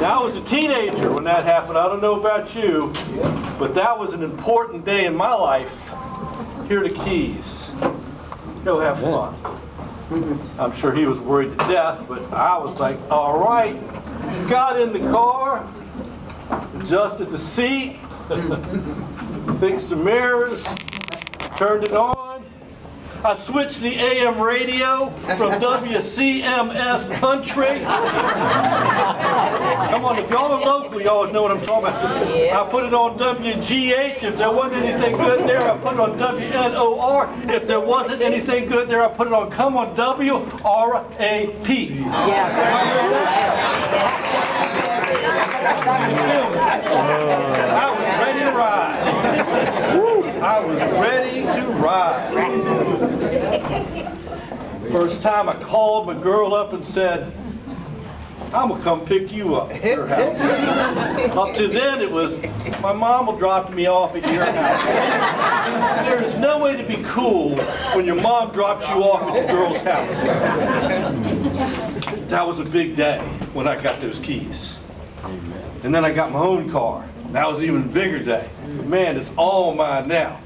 Now, I was a teenager when that happened. I don't know about you, but that was an important day in my life. Here are the keys. Go have fun. I'm sure he was worried to death, but I was like, all right. Got in the car, adjusted the seat, fixed the mirrors, turned it on. I switched the AM radio from WCMS Country. Come on, if y'all are local, y'all know what I'm talking about. I put it on WGH. If there wasn't anything good there, I put it on WNOR. If there wasn't anything good there, I put it on Come on WRAP. I was ready to ride. I was ready to ride. First time I called my girl up and said, I'm going to come pick you up at your house. Up to then it was, my mom will drop me off at your house. There's no way to be cool when your mom drops you off at the girl's house. That was a big day when I got those keys. And then I got my own car. That was an even bigger day. Man, it's all mine now.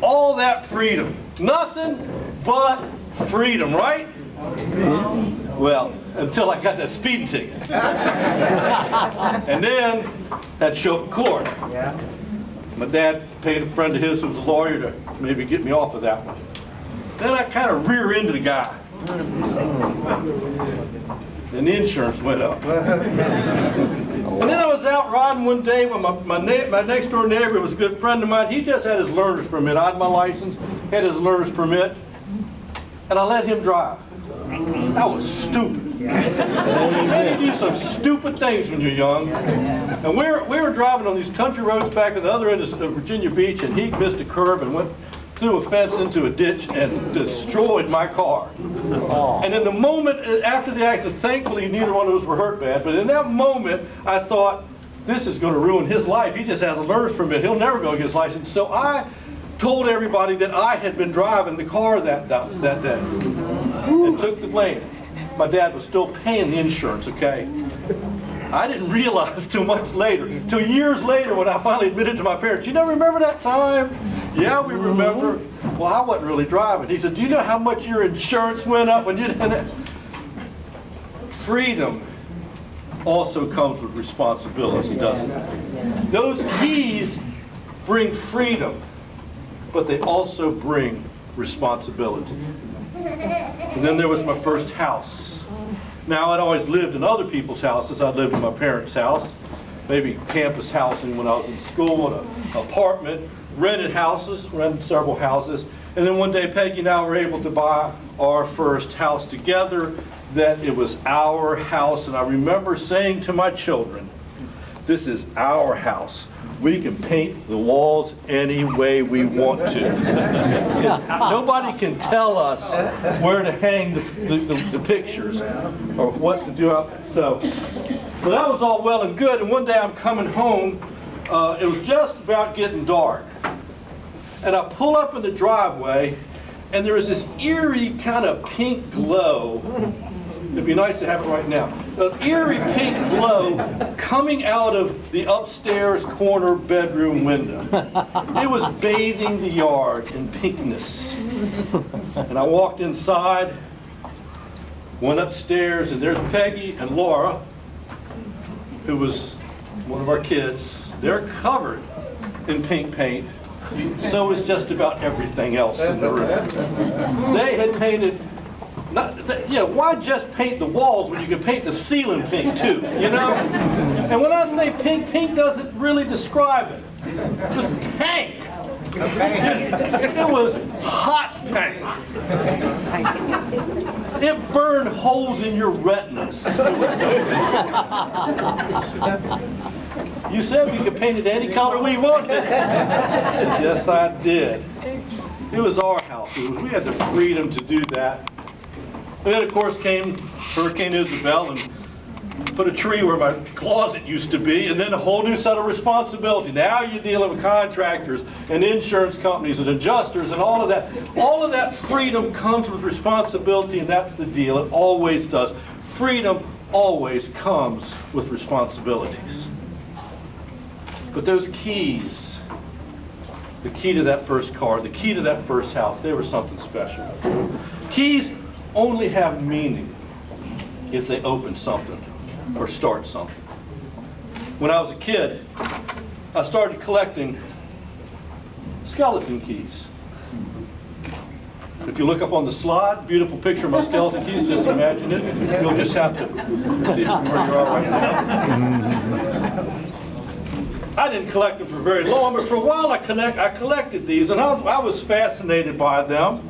All that freedom. Nothing but freedom, right? Well, until I got that speeding ticket. And then had to show up in court. My dad paid a friend of his who was a lawyer to maybe get me off of that one. Then I kind of rear-ended the guy. And the insurance went up. And then I was out riding one day when my next door neighbor was a good friend of mine. He just had his learner's permit. I had my license, had his learner's permit, and I let him drive. That was stupid. You had to do some stupid things when you're young. And we were driving on these country roads back at the other end of Virginia Beach, and he missed a curve and went through a fence into a ditch and destroyed my car. And in the moment after the accident, thankfully neither one of us were hurt bad, but in that moment I thought, this is going to ruin his life. He just has a learner's permit. He'll never go get his license. So I told everybody that I had been driving the car that day and took the blame. My dad was still paying the insurance, okay? I didn't realize till much later, till years later when I finally admitted to my parents, you don't remember that time? Yeah, we remember. Well, I wasn't really driving. He said, do you know how much your insurance went up when you did that? Freedom also comes with responsibility, doesn't it? Those keys bring freedom, but they also bring responsibility. And then there was my first house. Now, I'd always lived in other people's houses. I'd lived in my parents' house, maybe campus housing when I was in school, an apartment, rented several houses. And then one day, Peggy and I were able to buy our first house together, that it was our house. And I remember saying to my children, this is our house. We can paint the walls any way we want to. Nobody can tell us where to hang the pictures or what to do. So that was all well and good. And one day I'm coming home. It was just about getting dark. And I pull up in the driveway, and there was this eerie kind of pink glow. It'd be nice to have it right now. An eerie pink glow coming out of the upstairs corner bedroom window. It was bathing the yard in pinkness. And I walked inside, went upstairs, and there's Peggy and Laura, who was one of our kids. They're covered in pink paint. So is just about everything else in the room. They had painted. Why just paint the walls when you can paint the ceiling pink too, you know? And when I say pink, pink doesn't really describe it. It was pink. It was hot pink. It burned holes in your retinas. It was so big. You said we could paint it any color we wanted. Yes, I did. It was our house. We had the freedom to do that. And then, of course, came Hurricane Isabel and put a tree where my closet used to be, and then a whole new set of responsibility. Now you're dealing with contractors and insurance companies and adjusters and all of that. All of that freedom comes with responsibility, and that's the deal. It always does. Freedom always comes with responsibilities. But those keys, the key to that first car, the key to that first house, they were something special. Keys only have meaning if they open something or start something. When I was a kid, I started collecting skeleton keys. If you look up on the slide, beautiful picture of my skeleton keys, just imagine it. You'll just have to see where you are right now. I didn't collect them for very long, but for a while I collected these, and I was fascinated by them.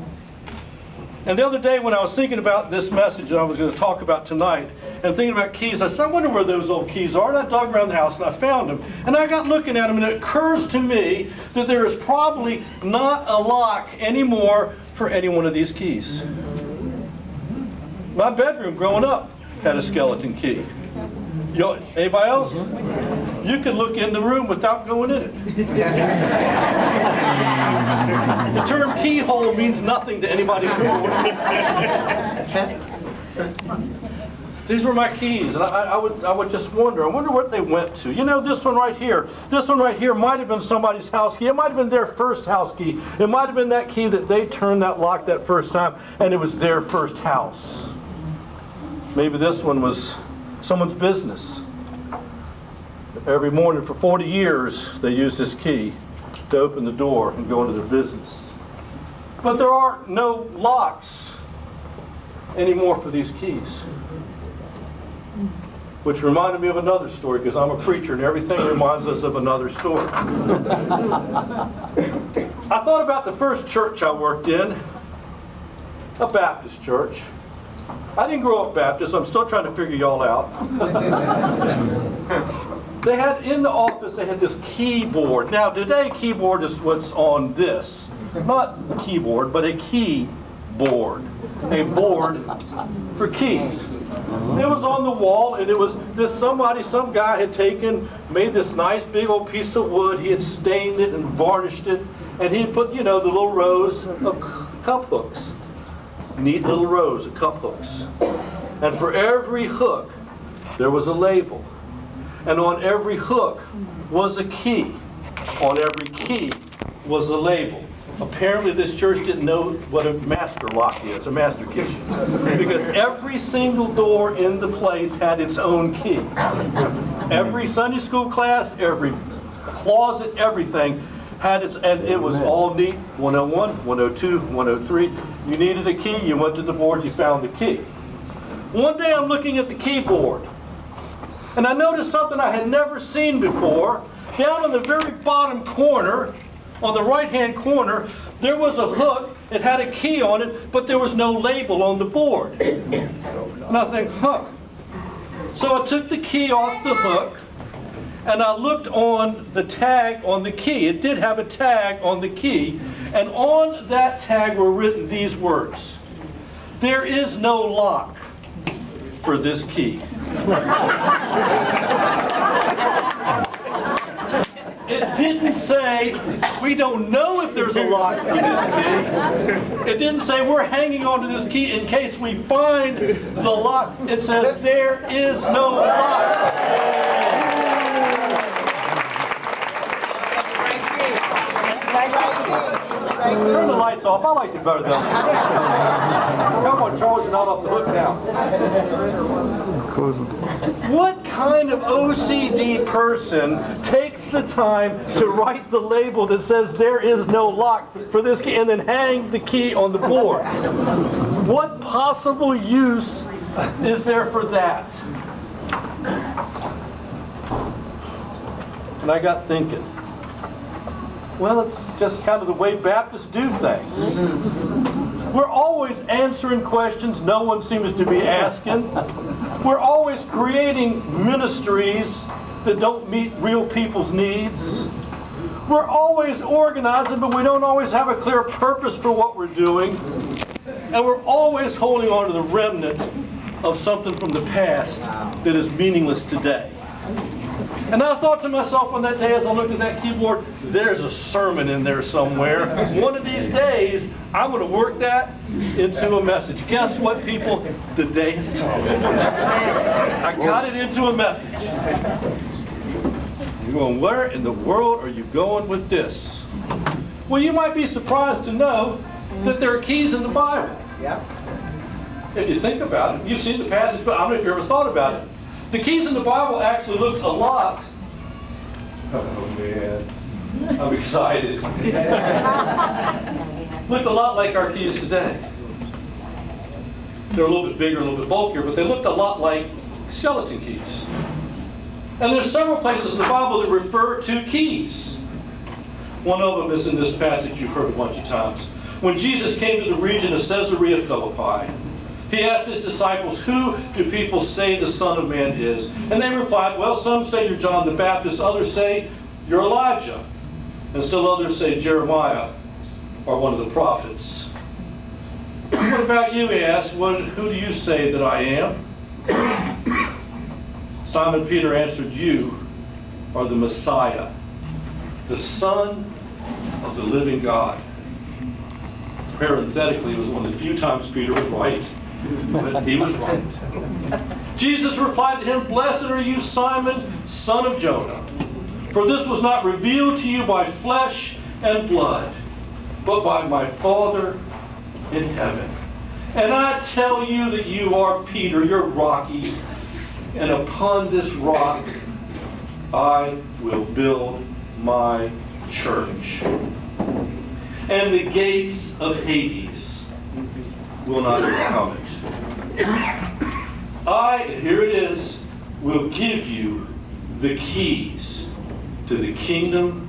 And the other day when I was thinking about this message that I was going to talk about tonight, and thinking about keys, I said, I wonder where those old keys are. And I dug around the house and I found them. And I got looking at them, and it occurs to me that there is probably not a lock anymore for any one of these keys. My bedroom growing up had a skeleton key. Anybody else? You could look in the room without going in it. The term keyhole means nothing to anybody in the room. These were my keys, and I would just wonder what they went to. You know, this one right here might have been somebody's house key. It might have been their first house key. It might have been that key that they turned that lock that first time, and it was their first house. Maybe this one was someone's business. Every morning for 40 years, they used this key to open the door and go into their business. But there are no locks anymore for these keys. Which reminded me of another story, because I'm a preacher and everything reminds us of another story. I thought about the first church I worked in, a Baptist church. I didn't grow up Baptist, I'm still trying to figure y'all out. They had, in the office, they had this keyboard. Now today, keyboard is what's on this. Not a keyboard, but a keyboard. A board for keys. It was on the wall, and it was some guy had made this nice big old piece of wood. He had stained it and varnished it, and he put, the little rows of cup hooks. Neat little rows of cup hooks. And for every hook, there was a label. And on every hook was a key. On every key was a label. Apparently this church didn't know what a master lock is, a master key. Because every single door in the place had its own key. Every Sunday school class, every closet, everything had its, and it was all neat. 101, 102, 103. You needed a key, you went to the board, you found the key. One day I'm looking at the keyboard, and I noticed something I had never seen before. Down on the very bottom corner, on the right-hand corner, there was a hook. It had a key on it, but there was no label on the board. And I think, So I took the key off the hook, and I looked on the tag on the key. It did have a tag on the key, and on that tag were written these words: "There is no lock for this key." It didn't say, "We don't know if there's a lock for this key." It didn't say, "We're hanging on to this key in case we find the lock." It says, "There is no lock." Turn the lights off. I liked it better though. Come on, Charles, you're not off the hook now. What kind of OCD person takes the time to write the label that says "there is no lock for this key" and then hang the key on the board? What possible use is there for that? And I got thinking, well, it's just kind of the way Baptists do things. We're always answering questions no one seems to be asking. We're always creating ministries that don't meet real people's needs. We're always organizing, but we don't always have a clear purpose for what we're doing. And we're always holding on to the remnant of something from the past that is meaningless today. And I thought to myself on that day as I looked at that keyboard, there's a sermon in there somewhere. One of these days, I'm going to work that into a message. Guess what, people? The day has come. I got it into a message. You're going, where in the world are you going with this? Well, you might be surprised to know that there are keys in the Bible. Yeah. If you think about it, you've seen the passage, but I don't know if you ever thought about it. The keys in the Bible actually look a lot. Oh man, I'm excited. Looked a lot like our keys today. They're a little bit bigger, a little bit bulkier, but they looked a lot like skeleton keys. And there's several places in the Bible that refer to keys. One of them is in this passage you've heard a bunch of times. When Jesus came to the region of Caesarea Philippi, he asked his disciples, who do people say the Son of Man is? And they replied, well, some say you're John the Baptist, others say you're Elijah, and still others say Jeremiah or one of the prophets. What about you, he asked, who do you say that I am? Simon Peter answered, you are the Messiah, the Son of the living God. Parenthetically, it was one of the few times Peter was right. But he was right. Jesus replied to him, blessed are you, Simon, son of Jonah. For this was not revealed to you by flesh and blood, but by my Father in heaven. And I tell you that you are Peter, you're rocky, and upon this rock I will build my church. And the gates of Hades will not overcome it. Here it is, will give you the keys to the kingdom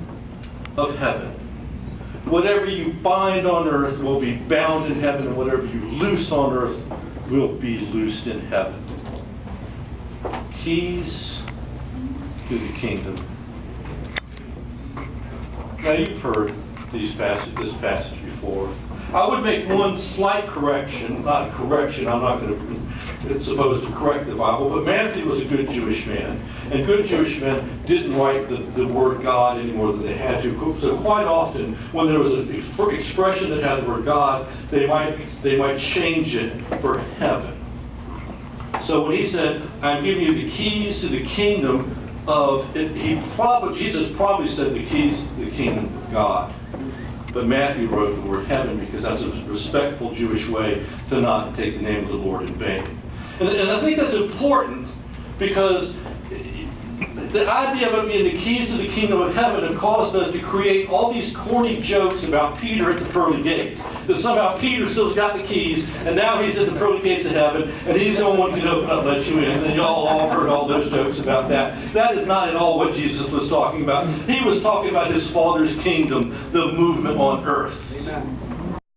of heaven. Whatever you bind on earth will be bound in heaven, and whatever you loose on earth will be loosed in heaven. Keys to the kingdom. Now you've heard this passage before. I would make one slight correction, not a correction, I'm not going to, supposed to correct the Bible, but Matthew was a good Jewish man. And good Jewish men didn't write the word God any more than they had to. So quite often, when there was an expression that had the word God, they might change it for heaven. So when he said, I'm giving you the keys to the kingdom of, Jesus probably said the keys to the kingdom of God. But Matthew wrote the word heaven because that's a respectful Jewish way to not take the name of the Lord in vain. And I think that's important because the idea of it being the keys to the kingdom of heaven have caused us to create all these corny jokes about Peter at the pearly gates. That somehow Peter still's got the keys, and now he's at the pearly gates of heaven, and he's the only one who can open up and let you in. And y'all all heard all those jokes about that. That is not at all what Jesus was talking about. He was talking about his Father's kingdom, the movement on earth. Amen.